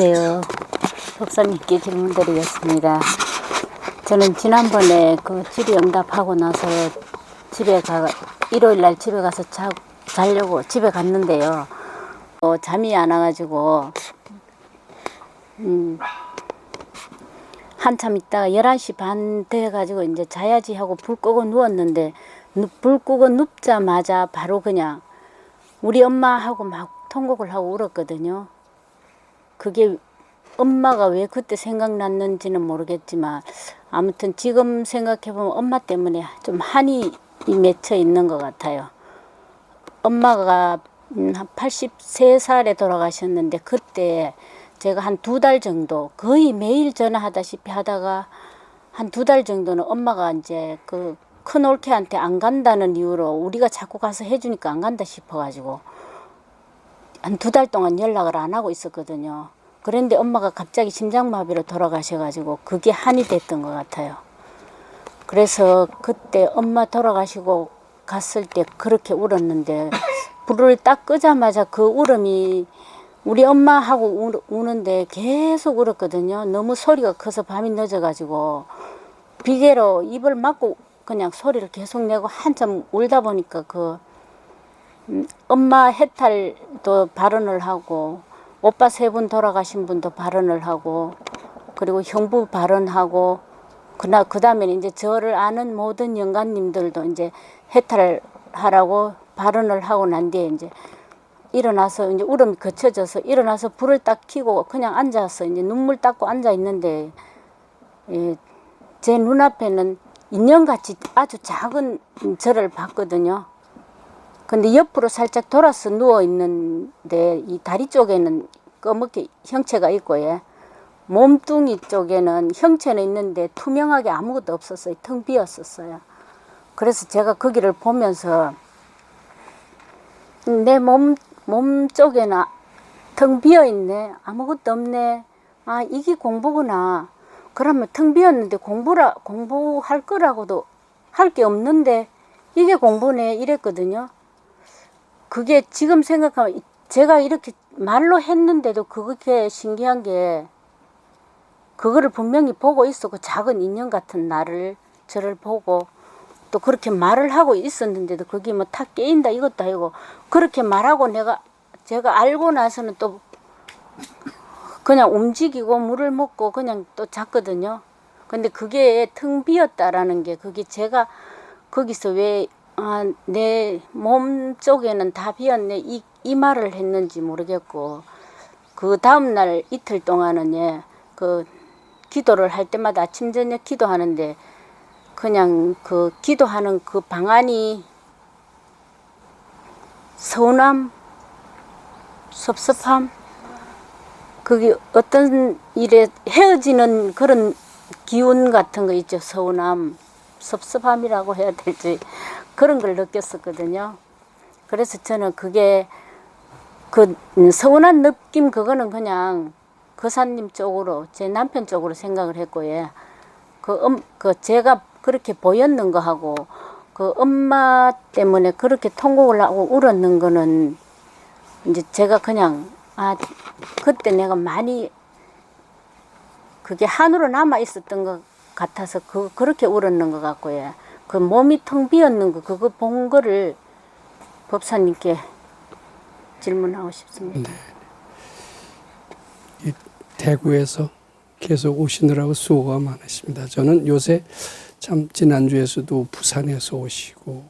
안녕하세요. 법사님께 질문 드리겠습니다. 저는 지난번에 그 질의응답하고 나서 일요일날 집에 가서 자려고 집에 갔는데요. 잠이 안 와가지고 한참 있다가 11시 반 돼가지고 이제 자야지 하고 불 끄고 누웠는데 불 끄고 눕자마자 바로 그냥 우리 엄마하고 막 통곡을 하고 울었거든요. 그게 엄마가 왜 그때 생각났는지는 모르겠지만 아무튼 지금 생각해보면 엄마 때문에 좀 한이 맺혀 있는 것 같아요. 엄마가 한 83살에 돌아가셨는데 그때 제가 한 2달 정도 거의 매일 전화하다시피 하다가 한 2달 정도는 엄마가 이제 그 큰올케한테 안 간다는 이유로 우리가 자꾸 가서 해주니까 안 간다 싶어가지고 한 2달 동안 연락을 안 하고 있었거든요. 그런데 엄마가 갑자기 심장마비로 돌아가셔가지고 그게 한이 됐던 것 같아요. 그래서 그때 엄마 돌아가시고 갔을 때 그렇게 울었는데 불을 딱 끄자마자 그 울음이 우리 엄마하고 우는데 계속 울었거든요. 너무 소리가 커서 밤이 늦어가지고 비계로 입을 막고 그냥 소리를 계속 내고 한참 울다 보니까 엄마 해탈도 발언을 하고 오빠 3분 돌아가신 분도 발언을 하고 그리고 형부 발언하고 그 다음에 이제 저를 아는 모든 영감님들도 이제 해탈하라고 발언을 하고 난 뒤에 이제 일어나서 이제 울음이 거쳐져서 일어나서 불을 딱 켜고 그냥 앉아서 이제 눈물 닦고 앉아 있는데 제 눈앞에는 인형같이 아주 작은 저를 봤거든요. 근데 옆으로 살짝 돌아서 누워 있는데 이 다리 쪽에는 검게 형체가 있고 몸뚱이 쪽에는 형체는 있는데 투명하게 아무것도 없었어요. 텅 비었었어요. 그래서 제가 거기를 보면서 내 몸 쪽에는 텅 비어 있네. 아무것도 없네. 아, 이게 공부구나. 그러면 텅 비었는데 공부할 거라고도 할 게 없는데 이게 공부네 이랬거든요. 그게 지금 생각하면 제가 이렇게 말로 했는데도 그게 신기한 게 그거를 분명히 보고 있어. 그 작은 인형 같은 저를 보고 또 그렇게 말을 하고 있었는데도 그게 뭐 탁 깨인다 이것도 아니고 그렇게 말하고 제가 알고 나서는 또 그냥 움직이고 물을 먹고 그냥 또 잤거든요. 근데 그게 텅 비었다라는 게 그게 제가 거기서 왜 내 몸 쪽에는 다 비었네 이 말을 했는지 모르겠고 그 다음날 이틀 동안은 그 기도를 할 때마다 아침 저녁 기도하는데 그냥 그 기도하는 그 방안이 서운함, 섭섭함 그게 어떤 일에 헤어지는 그런 기운 같은 거 있죠. 서운함, 섭섭함이라고 해야 될지 그런 걸 느꼈었거든요. 그래서 저는 그게 그 서운한 느낌 그거는 그냥 거사님 쪽으로 제 남편 쪽으로 생각을 했고요. 제가 그렇게 보였는 거하고 그 엄마 때문에 그렇게 통곡을 하고 울었는 거는 이제 제가 그냥 그때 내가 많이 그게 한으로 남아 있었던 것 같아서 그렇게 울었는 것 같고요. 그 몸이 텅 비었는 거 그거 본 거를 법사님께 질문하고 싶습니다. 네. 이 대구에서 계속 오시느라고 수고가 많으십니다. 저는 요새 참 지난주에서도 부산에서 오시고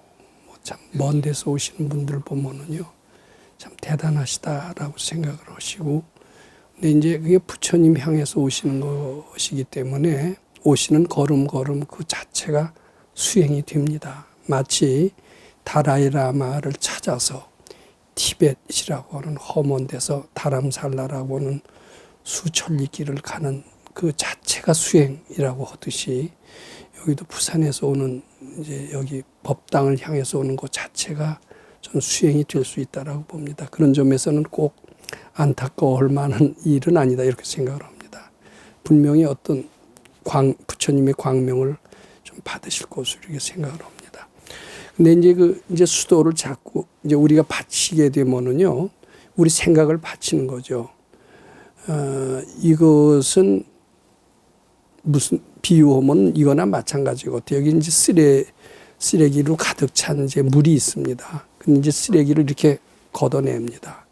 참 먼 데서 오시는 분들 보면은요 참 대단하시다라고 생각을 하시고 근데 이제 그게 부처님 향해서 오시는 것이기 때문에 오시는 걸음걸음 그 자체가 수행이 됩니다. 마치 다라이라마를 찾아서 티벳이라고 하는 험한 데서 다람살라라고 하는 수천리 길을 가는 그 자체가 수행이라고 하듯이 여기도 부산에서 오는 이제 여기 법당을 향해서 오는 것 자체가 전 수행이 될 수 있다라고 봅니다. 그런 점에서는 꼭 안타까워할 만한 일은 아니다 이렇게 생각을 합니다. 분명히 어떤 부처님의 광명을 좀 받으실 것으로 이렇게 생각을 합니다. 근데 이제 수도를 자꾸 이제 우리가 바치게 되면은요, 우리 생각을 바치는 거죠. 이것은 무슨 비유하면 이거나 마찬가지 같아요. 여기 이제 쓰레기로 가득 찬 이제 물이 있습니다. 근데 이제 쓰레기를 이렇게 걷어냅니다.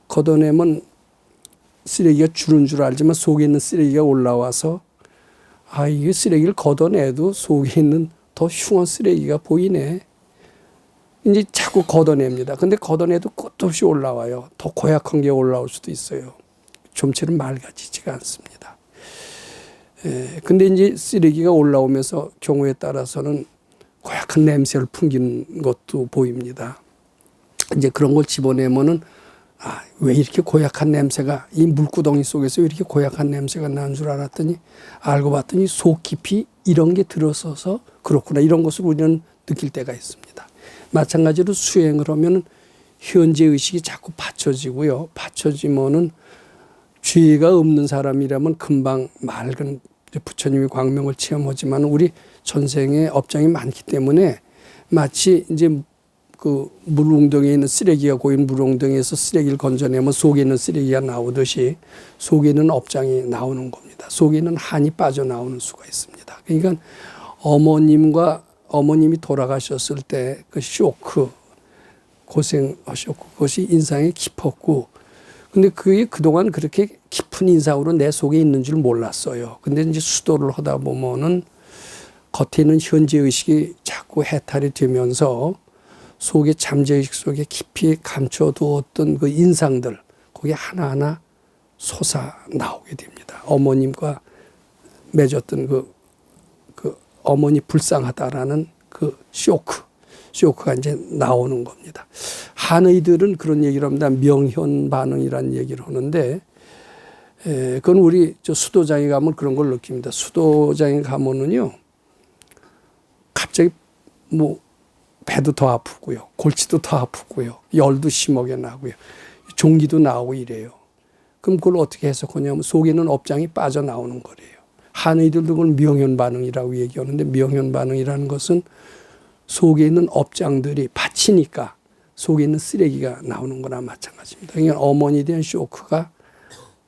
걷어내면 쓰레기가 줄은 줄 알지만 속에 있는 쓰레기가 올라와서 이게 쓰레기를 걷어내도 속에 있는 더 흉한 쓰레기가 보이네. 이제 자꾸 걷어냅니다. 근데 걷어내도 끝도 없이 올라와요. 더 고약한 게 올라올 수도 있어요. 좀처럼 맑아지지가 않습니다. 근데 이제 쓰레기가 올라오면서 경우에 따라서는 고약한 냄새를 풍기는 것도 보입니다. 이제 그런 걸 집어내면은 왜 이렇게 고약한 냄새가 이 물구덩이 속에서 왜 이렇게 고약한 냄새가 나는 줄 알았더니 알고 봤더니 속 깊이 이런 게 들어서서 그렇구나 이런 것을 우리는 느낄 때가 있습니다. 마찬가지로 수행을 하면 현재 의식이 자꾸 받쳐지고요. 받쳐지면은 죄가 없는 사람이라면 금방 맑은 부처님의 광명을 체험하지만 우리 전생에 업장이 많기 때문에 마치 이제 그 물웅덩이에 있는 쓰레기가 고인 물웅덩이에서 쓰레기를 건져내면 속에 있는 쓰레기가 나오듯이 속에 있는 업장이 나오는 겁니다. 속에 있는 한이 빠져나오는 수가 있습니다. 그러니까 어머님이 돌아가셨을 때 그 쇼크, 고생하셨고 그것이 인상에 깊었고 근데 그게 그동안 그렇게 깊은 인상으로 내 속에 있는 줄 몰랐어요. 근데 이제 수도를 하다 보면은 겉에 있는 현재의식이 자꾸 해탈이 되면서 속에 잠재의식 속에 깊이 감춰두었던 그 인상들 거기 하나하나 솟아 나오게 됩니다. 어머님과 맺었던 그 어머니 불쌍하다라는 그 쇼크가 이제 나오는 겁니다. 한의들은 그런 얘기를 합니다. 명현 반응이라는 얘기를 하는데 그건 우리 수도장에 가면 그런 걸 느낍니다. 수도장에 가면은요 갑자기 뭐 배도 더 아프고요. 골치도 더 아프고요. 열도 심하게 나고요. 종기도 나오고 이래요. 그럼 그걸 어떻게 해석하냐면 속에 있는 업장이 빠져나오는 거래요. 한의들도 그걸 명현 반응이라고 얘기하는데 명현 반응이라는 것은 속에 있는 업장들이 받치니까 속에 있는 쓰레기가 나오는 거나 마찬가지입니다. 그러니까 어머니에 대한 쇼크가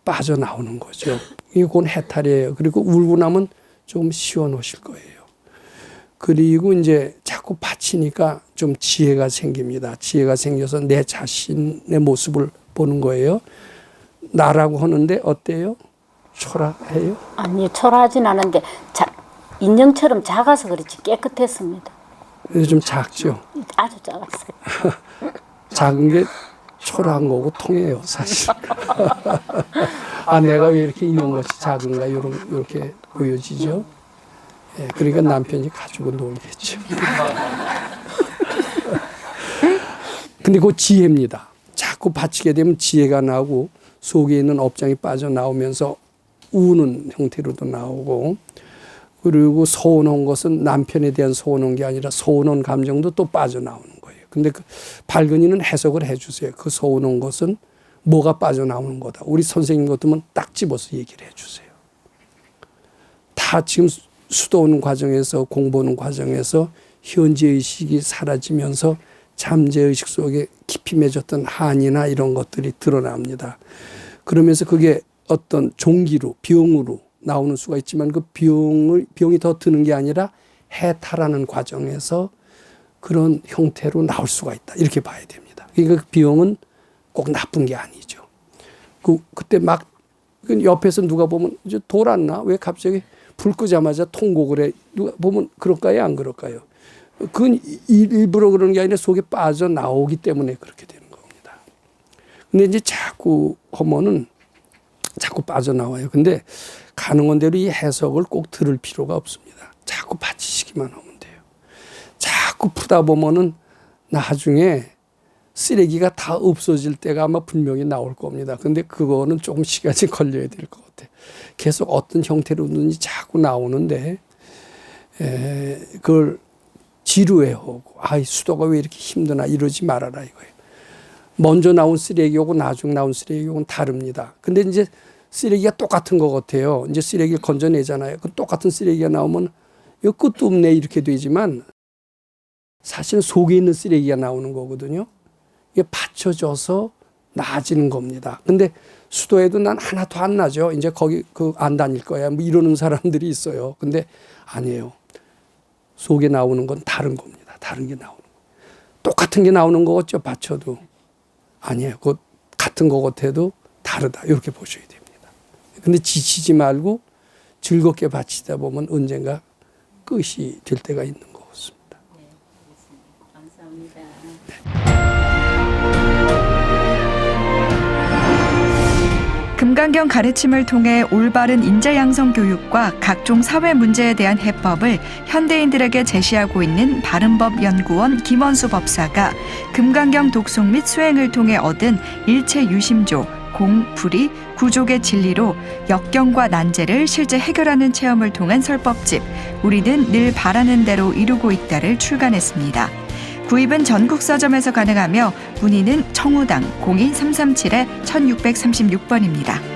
빠져나오는 거죠. 이건 해탈이에요. 그리고 울고 나면 조금 시원하실 거예요. 그리고 이제 자꾸 받치니까 좀 지혜가 생깁니다. 지혜가 생겨서 내 자신의 모습을 보는 거예요. 나라고 하는데 어때요? 초라해요? 아니 초라하진 않은데 인형처럼 작아서 그렇지 깨끗했습니다. 좀 작죠? 아주 작았어요. 작은 게 초라한 거고 통해요, 사실. 내가 왜 이렇게 인형같이 작은가 이렇게 보여지죠? 그러니까 남편이 가지고 놀겠죠. 근데 그 지혜입니다. 자꾸 받치게 되면 지혜가 나오고 속에 있는 업장이 빠져나오면서 우는 형태로도 나오고 그리고 서운한 것은 남편에 대한 서운한 게 아니라 서운한 감정도 또 빠져나오는 거예요. 근데 그 발근이는 해석을 해주세요. 그 서운한 것은 뭐가 빠져나오는 거다. 우리 선생님 같으면 딱 집어서 얘기를 해주세요. 다 지금 수도하는 과정에서 공부하는 과정에서 현재의식이 사라지면서 잠재의식 속에 깊이 맺었던 한이나 이런 것들이 드러납니다. 그러면서 그게 어떤 종기로 병으로 나오는 수가 있지만 그 병이 더 드는 게 아니라 해탈하는 과정에서 그런 형태로 나올 수가 있다. 이렇게 봐야 됩니다. 그러니까 그 병은 꼭 나쁜 게 아니죠. 그때 막 옆에서 누가 보면 이제 돌았나? 왜 갑자기 불 끄자마자 통곡을 해? 누가 보면 그럴까요? 안 그럴까요? 그건 일부러 그러는 게 아니라 속에 빠져나오기 때문에 그렇게 되는 겁니다. 근데 이제 자꾸 하면은 자꾸 빠져나와요. 근데 가능한 대로 이 해석을 꼭 들을 필요가 없습니다. 자꾸 받치시기만 하면 돼요. 자꾸 푸다 보면은 나중에 쓰레기가 다 없어질 때가 아마 분명히 나올 겁니다. 근데 그거는 조금 시간이 걸려야 될 것 같아요. 계속 어떤 형태로든지 자꾸 나오는데 그걸 지루해하고 이 수도가 왜 이렇게 힘드나 이러지 말아라 이거예요. 먼저 나온 쓰레기하고 나중 나온 쓰레기하고는 다릅니다. 근데 이제 쓰레기가 똑같은 것 같아요. 이제 쓰레기를 건져내잖아요. 그 똑같은 쓰레기가 나오면 이거 끝도 없네 이렇게 되지만 사실은 속에 있는 쓰레기가 나오는 거거든요. 이게 받쳐져서 나아지는 겁니다. 근데 수도에도 난 하나도 안 나죠. 이제 거기 안 다닐 거야. 뭐 이러는 사람들이 있어요. 근데 아니에요. 속에 나오는 건 다른 겁니다. 다른 게 나오는 거. 똑같은 게 나오는 거겠죠. 받쳐도. 아니에요. 그 같은 거 같아도 다르다. 이렇게 보셔야 됩니다. 근데 지치지 말고 즐겁게 바치다 보면 언젠가 끝이 될 때가 있는 것 같습니다. 네, 감사합니다. 금강경 가르침을 통해 올바른 인재 양성 교육과 각종 사회 문제에 대한 해법을 현대인들에게 제시하고 있는 바른법연구원 김원수 법사가 금강경 독송 및 수행을 통해 얻은 일체 유심조, 공, 불이, 구족의 진리로 역경과 난제를 실제 해결하는 체험을 통한 설법집 우리는 늘 바라는 대로 이루고 있다를 출간했습니다. 구입은 전국 서점에서 가능하며 문의는 청우당 02337-1636번입니다.